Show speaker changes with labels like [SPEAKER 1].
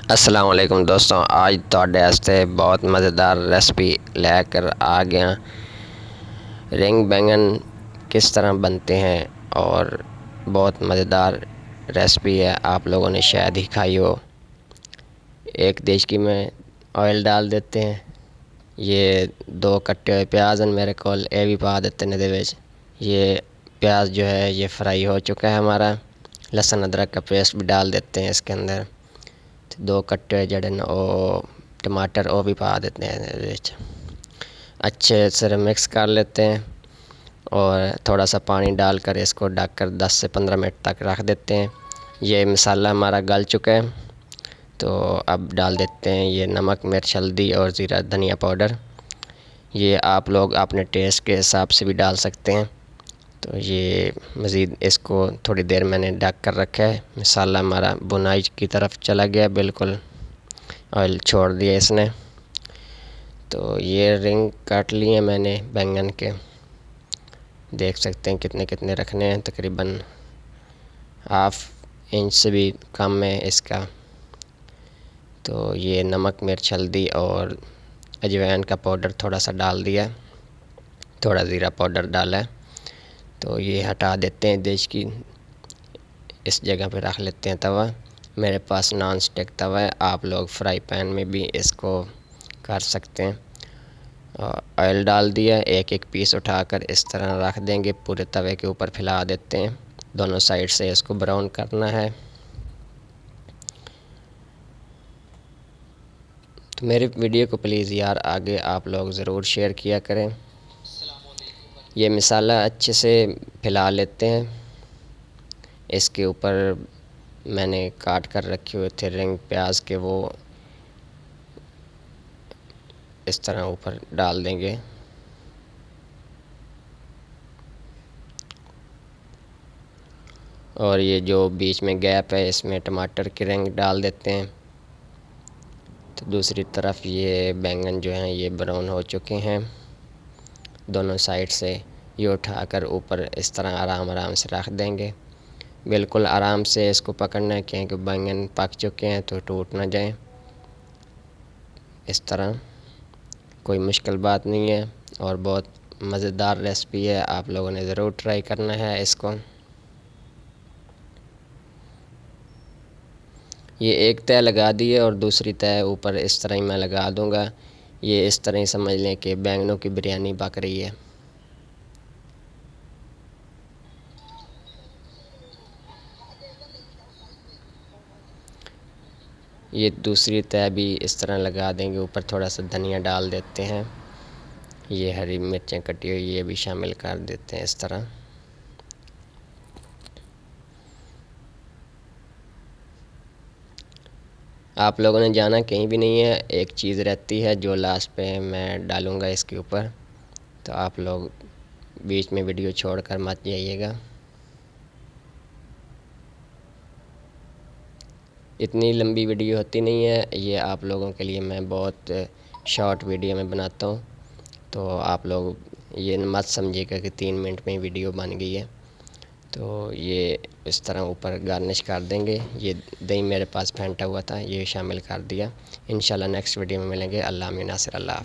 [SPEAKER 1] अस्सलाम वालेकुम दोस्तों, आज ਤੁਹਾਡੇ वास्ते बहुत मज़ेदार रेसिपी लेकर आ गया। रिंग बैंगन किस तरह बनते हैं और बहुत मज़ेदार रेसिपी है, आप लोगों ने शायद ही खाई हो। एक देचकी में ऑयल डाल देते हैं। ये 2 कट्टे हुए प्याज मेरे को ये भी पा देते हैं दे। ये प्याज जो है ये फ्राई हो चुका है हमारा। लहसुन अदरक का पेस्ट भी डाल देते हैं इसके अंदर। 2 कट्टे जड़े टमाटर वो भी पा देते हैं। अच्छे से मिक्स कर लेते हैं और थोड़ा सा पानी डालकर इसको ढककर 10 से 15 मिनट तक रख देते हैं। ये मसाला हमारा गल चुका है, तो अब डाल देते हैं ये नमक, मिर्च, हल्दी और ज़ीरा धनिया पाउडर। ये आप लोग अपने टेस्ट के हिसाब से भी डाल सकते हैं। तो ये मज़ीद इसको थोड़ी देर मैंने ढक कर रखा है। मसाला हमारा बुनाई की तरफ चला गया, बिल्कुल ऑयल छोड़ दिया इसने। तो ये रिंग काट लिए मैंने बैंगन के, देख सकते हैं कितने कितने रखने हैं। तकरीबन ½ इंच से भी कम है इसका। तो ये नमक, मिर्च, हल्दी और अजवाइन का पाउडर थोड़ा सा डाल दिया, थोड़ा ज़ीरा पाउडर डाला है। तो ये हटा देते हैं देश की, इस जगह पे रख लेते हैं तवा। मेरे पास नॉन स्टिक तवा है, आप लोग फ्राई पैन में भी इसको कर सकते हैं। ऑयल डाल दिया, एक एक पीस उठाकर इस तरह रख देंगे, पूरे तवे के ऊपर फैला देते हैं। दोनों साइड से इसको ब्राउन करना है। तो मेरी वीडियो को प्लीज़ यार आगे आप लोग ज़रूर शेयर किया करें। ये मसाला अच्छे से फैला लेते हैं। इसके ऊपर मैंने काट कर रखे हुए थे रिंग प्याज के, वो इस तरह ऊपर डाल देंगे। और ये जो बीच में गैप है इसमें टमाटर की रिंग डाल देते हैं। तो दूसरी तरफ ये बैंगन जो हैं ये ब्राउन हो चुके हैं दोनों साइड से। ये उठाकर ऊपर इस तरह आराम आराम से रख देंगे। बिल्कुल आराम से इसको पकड़ना है क्योंकि बैंगन पक चुके हैं तो टूट ना जाए। इस तरह कोई मुश्किल बात नहीं है और बहुत मज़ेदार रेसिपी है, आप लोगों ने ज़रूर ट्राई करना है इसको। ये एक तय लगा दी है और दूसरी तय ऊपर इस तरह ही मैं लगा दूंगा। ये इस तरह ही समझ लें कि बैंगनों की बिरयानी पक रही है। ये दूसरी तय भी इस तरह लगा देंगे, ऊपर थोड़ा सा धनिया डाल देते हैं। ये हरी मिर्चें कटी हुई ये भी शामिल कर देते हैं इस तरह। आप लोगों ने जाना कहीं भी नहीं है, एक चीज़ रहती है जो लास्ट पे मैं डालूँगा इसके ऊपर, तो आप लोग बीच में वीडियो छोड़कर मत जाइएगा। इतनी लंबी वीडियो होती नहीं है, ये आप लोगों के लिए मैं बहुत शॉर्ट वीडियो में बनाता हूँ। तो आप लोग ये मत समझिएगा कि 3 मिनट में वीडियो बन गई है। तो ये इस तरह ऊपर गार्निश कर देंगे। ये दही मेरे पास फेंटा हुआ था, ये शामिल कर दिया। इंशाल्लाह नेक्स्ट वीडियो में मिलेंगे। अल्लाह अमीन नासिर, अल्लाह हाफ़िज़।